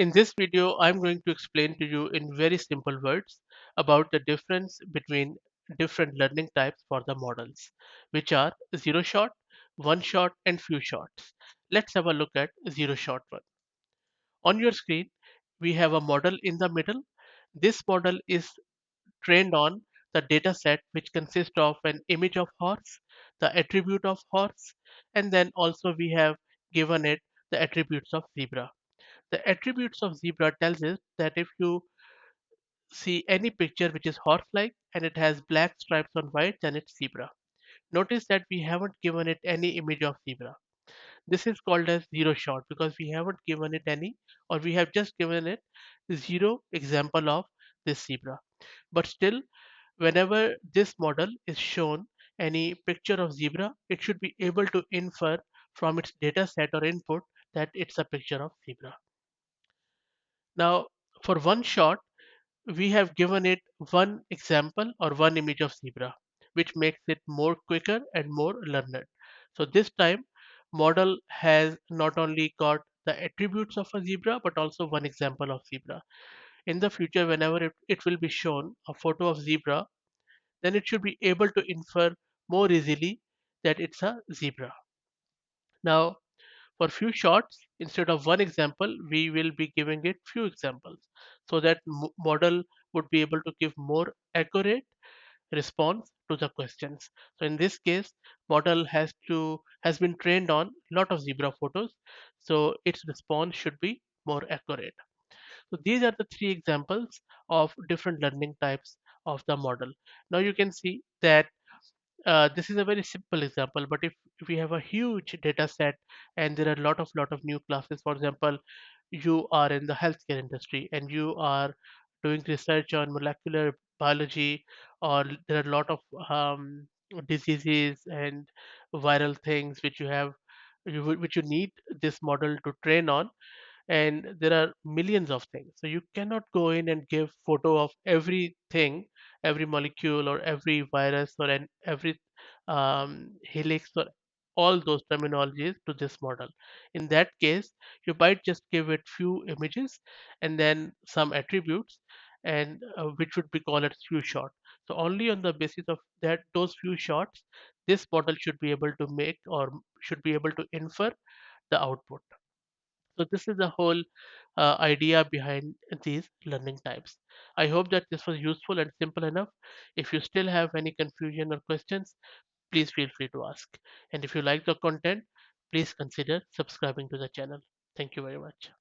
In this video, I'm going to explain to you in very simple words about the difference between different learning types for the models, which are zero shot, one shot, and few shots. Let's have a look at zero shot one. On your screen, we have a model in the middle. This model is trained on the data set which consists of an image of horse, the attribute of horse, and then also we have given it the attributes of zebra. The attributes of zebra tells us that if you see any picture which is horse-like and it has black stripes on white, then it's zebra. Notice that we haven't given it any image of zebra. This is called as zero shot because we haven't given it any, or we have just given it zero example of this zebra. But still, whenever this model is shown any picture of zebra, it should be able to infer from its data set or input that it's a picture of zebra. Now, for one shot, we have given it one example or one image of zebra, which makes it more quicker and more learned. So this time, model has not only got the attributes of a zebra, but also one example of zebra. In the future, whenever it will be shown a photo of zebra, then it should be able to infer more easily that it's a zebra. Now, for few shots, instead of one example, we will be giving it few examples so that model would be able to give more accurate response to the questions. So in this case, model has been trained on lot of zebra photos, so its response should be more accurate. So these are the three examples of different learning types of the model. Now you can see that this is a very simple example, but if we have a huge data set and there are a lot of new classes, for example, you are in the healthcare industry and you are doing research on molecular biology, or there are a lot of diseases and viral things which which you need this model to train on, and there are millions of things, so you cannot go in and give photo of everything, every molecule or every virus or every helix or all those terminologies to this model. In that case, you might just give it few images and then some attributes, and which would be called as few shot. So only on the basis of that those few shots, this model should be able to make or should be able to infer the output. So this is the whole idea behind these learning types. I hope that this was useful and simple enough. If you still have any confusion or questions, please feel free to ask. And if you like the content, please consider subscribing to the channel. Thank you very much.